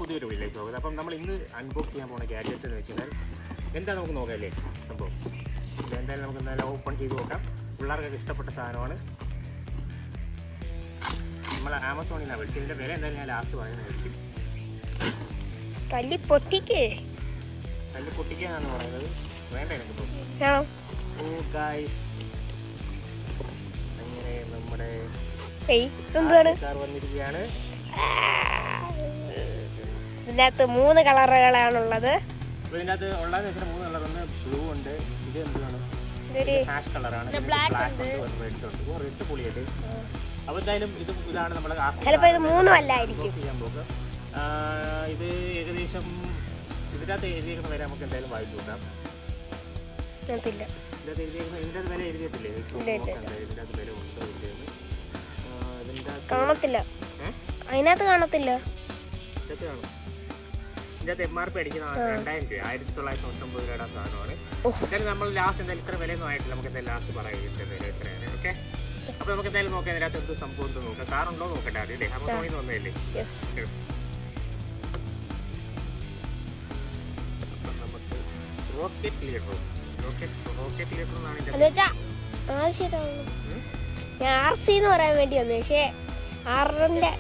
പുതിയൊരു വീട്ടിലേക്ക് സ്വാഗതം. അപ്പം നമ്മൾ ഇന്ന് അൺബോക്സ് ചെയ്യാൻ പോകുന്ന ഗാഡ്ജറ്റ് എന്ന് വെച്ച് കഴിഞ്ഞാൽ എന്താ നമുക്ക് നോക്കാമല്ലേ സംഭവം. എന്തായാലും നമുക്ക് എന്തായാലും ഓപ്പൺ ചെയ്ത് നോക്കാം. പിള്ളേർക്കൊക്കെ ഇഷ്ടപ്പെട്ട സാധനമാണ്. നമ്മൾ ആമസോണിൽ നിന്നാണ് മേടിച്ചത്. ഇതിൻ്റെ വില എന്തായാലും ഞാൻ ലാസ്റ്റ് പറയുന്നത് മേടിക്കും. തല്ലി പൊട്ടിക്കാന്നാണ് പറയുന്നത്. വേണ്ട എനിക്ക് അങ്ങനെ നമ്മുടെ കാർ വന്നിരിക്കുകയാണ്. ഇതിനകത്ത് 3 കളറുകളാണുള്ളത്. ഇതിനകത്ത് ഉള്ളതെന്ന് വെച്ചാൽ 3 കളറുണ്ട്. ബ്ലൂ ഉണ്ട്, ഇത് എന്താണ് ഹാഷ് കളറാണ്, ബ്ലാക്ക് ഉണ്ട്, റെഡ് ഉണ്ട്. റെഡ് പൊളിയായിട്ട്. അപ്പോൾ എന്തായാലും ഇതാണ് നമ്മൾ ചിലപ്പോൾ ഇത് 3 അല്ലായിരിക്കും ചെയ്യാൻ പോകുക. ഇത് ഏകദേശം ഇതിനകത്ത് എഴുതിയിരിക്കുന്ന വില നമുക്ക് എന്തായാലും വായിച്ചു നോക്കാം. ഇതിനകത്ത് വില എഴുതിയിട്ടില്ലേ? ഇതിനകത്ത് വില ഉണ്ടോ ഇല്ലെന്ന് കാണത്തില്ല. അതിനകത്ത് കാണത്തില്ല. ഇതിനകത്ത് MRP അടിക്കുന്ന 2000 രൂപ, 1999 രൂപയുടെ സാധനമാണ്. എന്തായാലും നമ്മൾ ലാസ്റ്റ് എന്തായാലും ഇത്ര വിലയൊന്നും ആയിട്ടില്ല. നമുക്ക് എന്തായാലും ലാസ്റ്റ് പറയാം വില എത്രയാണ്. ഓക്കെ, അപ്പോൾ നമുക്ക് എന്തായാലും നോക്കാം ഇതിനകത്ത് എന്ത് സംഭവം എന്ത് നോക്കാം. കാറുണ്ടോ നോക്കട്ടെ ആദ്യം അല്ലേ? ആമസോണിൽ നിന്ന് വന്നതല്ലേ? നമുക്ക് റോക്കറ്റ് ലീഡർ എന്നാണ് ഞാൻ RC എന്ന് പറയാൻ വേണ്ടി വന്നു. പക്ഷേ ആറുണ്ട്,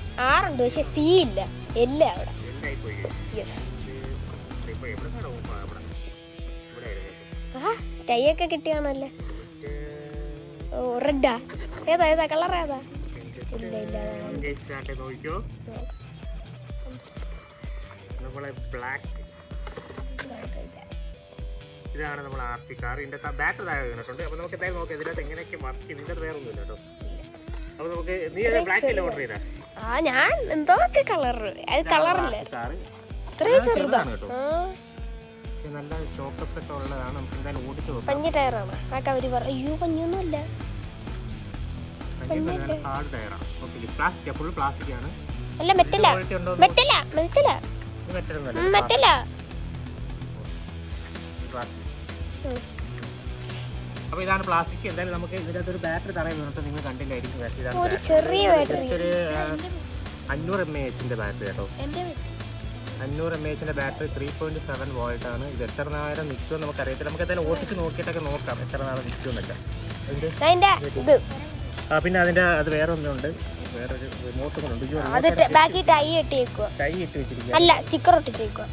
പക്ഷെ C ഇല്ല, എല്ല അവിടെ. ടൈയൊക്കെ കിട്ടിയാണല്ലേ. ഓ റെഡാ? ഏതാ കളർ ഏതാ? ഇല്ല ഇതാണ് നമ്മൾ RC കാർ. ഇതിന്റെ ബാറ്ററി താഴെ വീണിട്ടുണ്ട്. അപ്പോൾ നമുക്ക് എന്തായാലും നോക്കാം ഇതിനകത്ത് എങ്ങനെയൊക്കെ വർക്ക് ചെയ്യും. ഇതിൻ്റെ വേറെ ഒന്നുമില്ല കേട്ടോ. അപ്പോൾ നമുക്ക് നീ ബ്ലാക്ക് അല്ലേ ഓർഡർ ചെയ്താ? ഞാൻ എന്തൊക്കെ കളർ, അത് കളറില്ല, ഇത്രയും ചെറുതാണ് കേട്ടോ. നല്ല ഷോക്കപ്പ് ഒക്കെ ഉള്ളതാണ്. നമുക്ക് എന്തായാലും ഓടിച്ചു നോക്കാം. പഞ്ഞ ടയറാണ് ആക്കെ അവര് പറഞ്ഞു. അയ്യോ പഞ്ഞൊന്നുമല്ല, ഹാർഡ് ടയറാണ്. ഓക്കെ, പ്ലാസ്റ്റിക്, ഫുൾ പ്ലാസ്റ്റിക് ആണ്. അല്ല മെറ്റല. അപ്പോൾ ഇതാണ് പ്ലാസ്റ്റിക്. എന്തായാലും നമുക്ക് ഇതിനകത്ത് ഒരു ബാറ്ററി തറയിൽ വീണിട്ട് നിങ്ങൾ കണ്ടില്ലായിരിക്കും. ഒരു ചെറിയ ബാറ്ററി, ഒരു 500 mAh ബാറ്ററി കേട്ടോ. 500 mAh ബാറ്ററി, 3.7 വോൾട്ട് ആണ്. ഇത് എത്ര നേരം നിൽക്കുമെന്ന് നമുക്കറിയത്തില്ല. നമുക്ക് എന്തായാലും ഓടിച്ച് നോക്കിയിട്ടൊക്കെ നോക്കാം എത്ര നാളെ നിൽക്കുമെന്നൊക്കെ. പിന്നെ അതിൻ്റെ അത് വേറെ ഒന്നുണ്ട്, വേറൊരു റിമോട്ട് ഉണ്ട്. ടൈ ഇട്ട് വെച്ചിരിക്കുക, അല്ല സ്റ്റിക്കർ ഒട്ടിച്ചേക്കുക.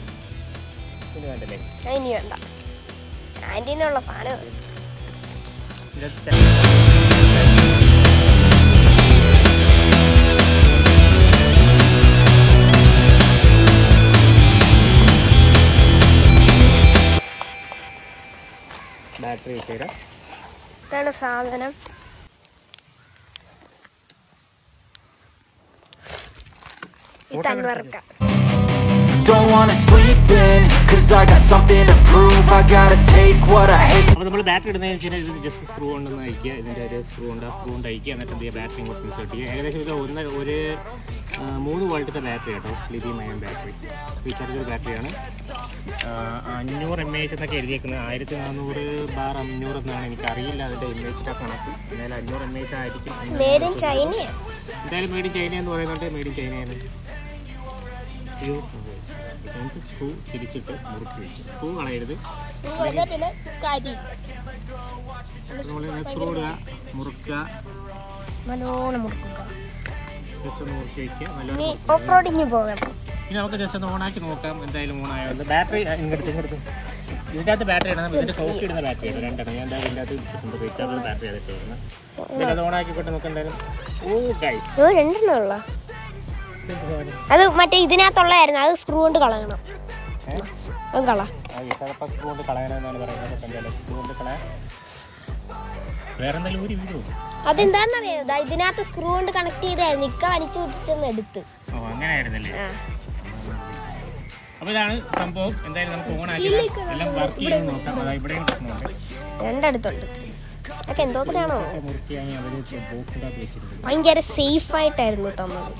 ഇനി വേണ്ടല്ലേ? ഇനി വേണ്ട, ആന്റിനുള്ള സാധനം. ബാറ്ററി വെച്ചേരാ. ഇതാണ് സാധനം. Don't wanna sleep in, cause I got something to prove. I gotta take what I hate. അപ്പോൾ നമ്മൾ ബാറ്ററി ഇടുന്നതെന്ന് വെച്ച് കഴിഞ്ഞാൽ ഇത് ജസ്റ്റ് സ്ക്രൂ കൊണ്ടൊന്ന് അയക്കുക. ഇതിൻ്റെ ഒരു സ്ക്രൂ ഉണ്ട്, ആ സ്ക്രൂ കൊണ്ട് അയക്കുക. എന്നിട്ട് എന്ത് ചെയ്യുക, ബാറ്ററി ഇങ്ങോട്ട് ഇൻസേർട്ട് ചെയ്യുക. ഏകദേശം ഇത് ഒരു 3 വോൾട്ടത്തെ ബാറ്ററി കേട്ടോ. ലിഥിയം അയൺ ബാറ്ററി, റീചാർജബിൾ ബാറ്ററിയാണ്. 500 mAh എന്നൊക്കെ എഴുതിയേക്കുന്നത്. 1400/500 എന്നാണ്. എനിക്കറിയില്ല അതിൻ്റെ MAH കണക്ക്. എന്നാലും 500 mAh ആയിരിക്കും. എന്തായാലും മെയ്ഡ് ഇൻ ചൈന എന്ന് പറയുന്നുണ്ട്. മെയ്ഡ് ഇൻ ചൈനയാണ്. സ്ക്രൂ തിരിച്ചിട്ട് മുറുക്കി വെച്ചു. സ്ക്രൂ കളയരുത്. സ്ക്രൂ ഇടുക, മുറുക്കുക, നല്ലോണം മുറുക്കുക, ജസ്റ്റ് ഒന്ന് മുറുക്കി വയ്ക്കുക. ഓഫ് റോഡിങ് പോകാം. ഇനി നമുക്ക് ജസ്റ്റ് ഒന്ന് ഓണാക്കി നോക്കാം. എന്തായാലും ഓണായത് ബാറ്ററി ഇങ്ങടുത്ത് ഇതിൻ്റെ അകത്ത് ബാറ്ററി ഇടണം. ഇതിൻ്റെ ടോപ്പ് ഇടുന്ന ബാറ്ററി ആണ് 2 ഞാൻ എന്തായാലും ഇതിൻ്റെ അകത്ത് റീചാർജബിൾ ബാറ്ററി ആയിട്ട് വരുന്നത്. ഇതിൽ അത് ഓണാക്കിക്കൊണ്ട് നമുക്ക് എന്തായാലും 2 ഉള്ള അത് മറ്റേ ഇതിനകത്തുള്ളായിരുന്നു. അത് സ്ക്രൂ കൊണ്ട് കളയണം. അത് സ്ക്രൂ കൊണ്ട് കളയണമെന്നാണ് പറയുന്നത്. സ്ക്രൂ കൊണ്ട് കളയാൻ വേറെ എന്തെങ്കിലും ഒരു വീഡിയോ അതെന്താന്നറിയാം. ഇതിനകത്ത് സ്ക്രൂ കൊണ്ട് കണക്ട് ചെയ്തായിരുന്നു. ഇക്ക വലിച്ചു പിടിച്ചൊന്ന് എടുത്ത്. അങ്ങനെ ആയിരുന്നല്ലേ? അപ്പോൾ ഇതാണ് സംഭവം. എന്തായാലും നമുക്ക് ഓണാക്കി എല്ലാം വർക്ക് ചെയ്ത് നോക്കാം. അതായത് ഇവിടെയും കിട്ടുന്നുണ്ട്, 2 അടുത്തുണ്ട്. അതൊക്കെ എന്തോത്തിനാണോ വെച്ചിട്ടുണ്ട്. ഭയങ്കര സേഫ് ആയിട്ടായിരുന്നു തന്നത്.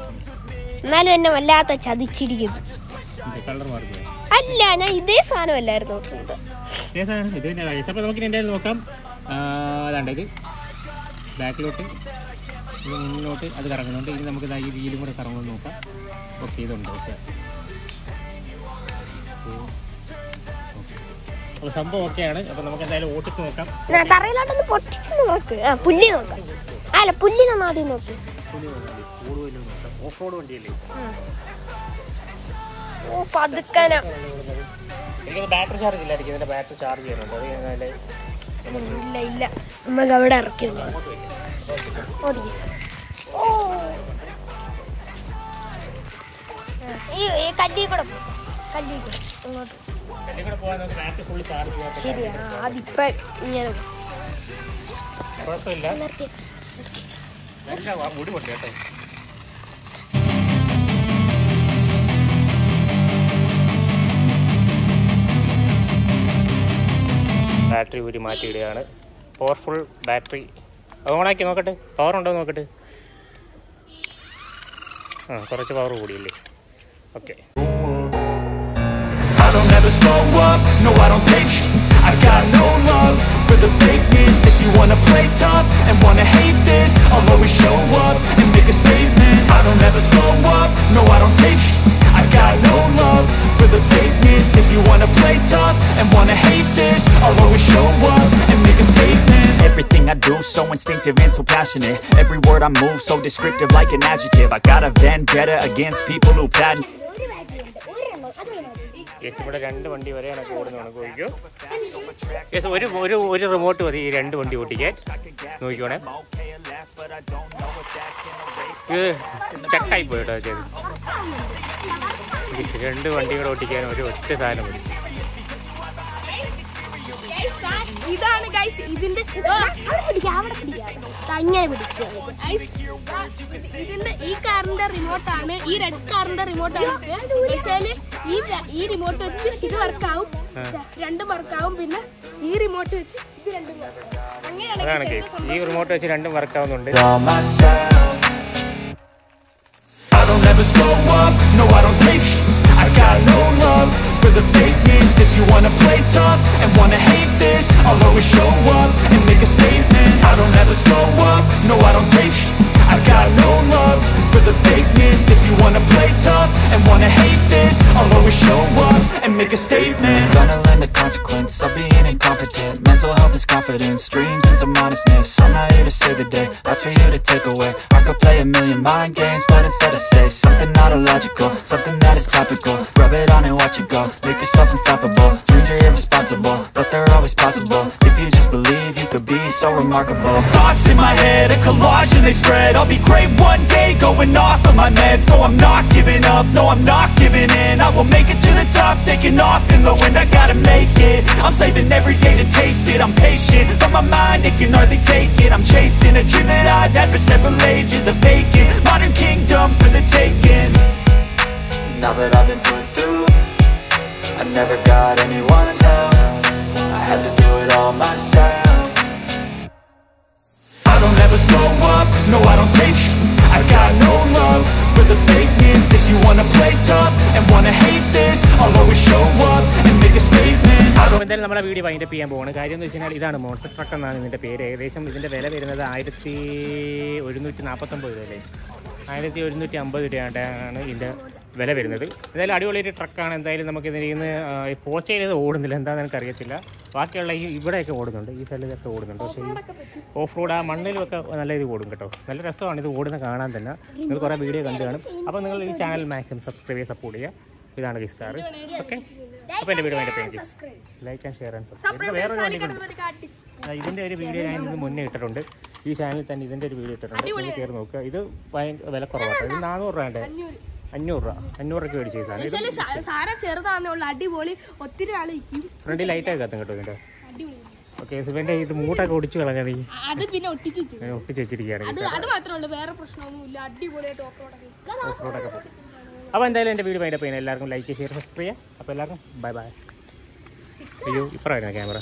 എന്നാലും എന്നെ വല്ലാത്ത ചതിച്ചിരിക്കുന്നു. കളർ മാറുന്നത് അല്ല, ഞാൻ ഇതേ സാധനമല്ലായിരുന്നു നോക്കുന്നത്. ഇത് തന്നെ. അപ്പോൾ നമുക്ക് എന്തായാലും നോക്കാം. അതാണ്ട് ഇത് ബാക്കിലോട്ട്, ഇത് മുന്നോട്ട് അത് കറങ്ങുന്നുണ്ട്. ഇനി നമുക്ക് ഈ വീലും കൂടെ കറങ്ങുമെന്ന് നോക്കാം. ഓക്കെ, ഇതുണ്ട്. ഓക്കെ, അപ്പോൾ സംഭവം ഓക്കെയാണ്. അപ്പോൾ നമുക്ക് എന്തായാലും ഓട്ടിച്ച് നോക്കാം. തറയിലോട്ടൊന്ന് പൊട്ടിച്ച് നോക്ക്. പുല്ലി നോക്കാം. അല്ല, പുല്ലിനൊന്നും ആദ്യം നോക്ക്. ഓഫ് റോഡ് വണ്ടിയല്ലേ? ഓ, പതുക്കനാ. എനിക്കത് ബാറ്ററി ചാർജ് ഇല്ലായിരിക്കും. ഇതിൻ്റെ ബാറ്ററി ചാർജ് ചെയ്യുന്നുണ്ട്. അത് കഴിഞ്ഞാൽ ഇല്ല നമുക്ക് അവിടെ ഇറക്കി ഈ കല്ലി കൂടെ ഇങ്ങോട്ട് പോകാൻ നമുക്ക് ബാറ്ററി ഫുള്ള് ചാർജ് ചെയ്യാം. ശരിയാ, അതിപ്പോ ഇങ്ങനെ കുഴപ്പമില്ല. മുടി പൊട്ടി കേട്ടോ. ബാറ്ററി ഊരി മാറ്റിയിടുകയാണ്. Powerful battery. അത് ഓണാക്കി നോക്കട്ടെ, പവർ ഉണ്ടോ നോക്കട്ടെ. കുറച്ച് പവർ കൂടിയല്ലേ? Okay. I don't ever slow up, no I don't take I got no love for the fakeness. If you wanna play tough and wanna hate this, I'll always show up and make a statement. I don't ever slow up, no I don't take I got no love for the fakeness. If you wanna play tough and wanna hate this, I'll always show up and make a statement. Everything I do so instinctive and so passionate. Every word I move so descriptive like an adjective. I got a vendetta against people who patent. ഇവിടെ 2 വണ്ടി വരെ എനിക്ക് ഓടുന്നതാണ്. നോക്കിക്കോ. ഒരു remote മതി ഈ 2 വണ്ടി ഓട്ടിക്കാൻ. നോക്കിക്കോണേ. സ്റ്റക്കായി പോയിട്ടോ. 2 വണ്ടികൾ ഓട്ടിക്കാൻ ഒരു ഒറ്റ സാധനം മതി. ഇതാണ് ഗൈസ് ഇതിന്റെ ഇതിന്റെ ഈ കാറിന്റെ റിമോട്ടാണ്, ഈ റെഡ് കാറിന്റെ റിമോട്ടാണ്. പക്ഷേ ഈ റിമോട്ട് വെച്ച് ഇത് വർക്കാവും, 2 വർക്കാവും. പിന്നെ ഈ റിമോട്ട് വെച്ച് ഇത് 2 അങ്ങനെയാണ്. ഈ റിമോട്ട് വെച്ച് 2 വർക്കാവുന്നുണ്ട്. I don't ever slow up, no I don't take I got no love for the fakeness. If you wanna play tough and wanna hate this, I'll always show up and make a statement. I don't ever slow up, no I don't take I got no love for the fakeness. If you wanna play tough and wanna hate this, I'll always show up and make a statement. Gonna learn the consequence of being incompetent. Mental health is confidence, dreams and some honestness. I'm not here to save the day, that's for you to take away. I could play a million mind games, but instead I say something not illogical, something that is topical. Rub it on and watch it go, make yourself unstoppable. Dreams are irresponsible, but they're always possible. If you just believe, you could be so remarkable. Thoughts in my head, a collage and they spread. I'll be great one day, going off of my meds. No, I'm not giving up, no, I'm not giving in. I will make it to the top, taking off in the wind. I gotta make it, I'm saving every day to taste it. I'm patient, but my mind, it can hardly take it. I'm chasing a dream that I've had for several ages. A vacant, modern kingdom for the taking. Now that I've been put through, I never got anyone's help. I had to do it all myself. I don't ever slow up, no I don't take I got no love for the fakeness. If you wanna play tough and wanna hate this, I'll always show up and make a statement. എന്തായാലും നമ്മുടെ video wind up ചെയ്യാൻ പോവാണ്. കാര്യം എന്ന് വെച്ച് കഴിഞ്ഞാൽ ഇതാണ് monster truck എന്നാണ് ഇതിൻ്റെ പേര്. ഏകദേശം ഇതിൻ്റെ വില വരുന്നത് 1149 രൂപയല്ലേ, 1150 രൂപയാണ് ഇതിൻ്റെ വില വരുന്നത്. എന്തായാലും അടിപൊളിയൊരു ട്രക്കാണ്. എന്തായാലും നമുക്ക് ഇതിൽ നിന്ന് പോച്ചയിൽ ഇത് ഓടുന്നില്ല, എന്താണെന്ന് എനിക്കറിയത്തില്ല. ബാക്കിയുള്ള ഇവിടെയൊക്കെ ഓടുന്നുണ്ട്, ഈ സൈഡിലൊക്കെ ഓടുന്നുണ്ട്. പക്ഷേ ഈ ഓഫ് റോഡ് ആ മണ്ണിലുമൊക്കെ നല്ല ഇത് ഓടും കേട്ടോ. നല്ല രസമാണ് ഇത് ഓടുന്ന കാണാൻ തന്നെ. നിങ്ങൾ കുറേ വീഡിയോ കണ്ടു കാണും. അപ്പോൾ നിങ്ങൾ ഈ ചാനൽ മാക്സിമം സബ്സ്ക്രൈബ് ചെയ്ത് സപ്പോർട്ട് ചെയ്യുക. ഇതാണ് ഗിസ്കാർ. ഓക്കെ, അപ്പോൾ എൻ്റെ വീഡിയോ അതിൻ്റെ page like and share and subscribe. വേറൊരു വണ്ടിയുണ്ട്, ഇതിൻ്റെ ഒരു വീഡിയോ ഞാൻ ഇതിന് മുന്നേ ഇട്ടിട്ടുണ്ട്. ഈ ചാനലിൽ തന്നെ ഇതിൻ്റെ ഒരു വീഡിയോ ഇട്ടിട്ടുണ്ട്, നിങ്ങൾ കയറി നോക്കുക. ഇത് വില കുറവാണ്. ഇത് 400 രൂപ, 500 രൂപയ്ക്ക് മേടിച്ച സാധനം. അടിപൊളി, ഒത്തിരി ആളിക്കും. ഫ്രണ്ടിൽ ലൈറ്റൊക്കെ കത്തും കേട്ടോ ഇതിൻ്റെ. ഓക്കെ, ഇവൻ്റെ ഇത് മൂട്ടൊക്കെ ഒടിച്ചു കളഞ്ഞാൽ അത് പിന്നെ ഒട്ടിച്ച് വെച്ചിരിക്കുകയാണ്. അത് മാത്രമല്ല, വേറെ പ്രശ്നമൊന്നുമില്ല. അടിപൊളിയായിട്ട് ഓഫ് റോഡൊക്കെ പോകും. അപ്പോൾ എന്തായാലും എൻ്റെ വീഡിയോ അതിൻ്റെ പേര് എല്ലാവർക്കും ലൈക്ക് ഷെയർ സബ്സ്ക്രൈബ് ചെയ്യാം. അപ്പോൾ എല്ലാവർക്കും ബൈ ബൈ. അയ്യോ, ഇപ്പറായിരുന്നു ക്യാമറ.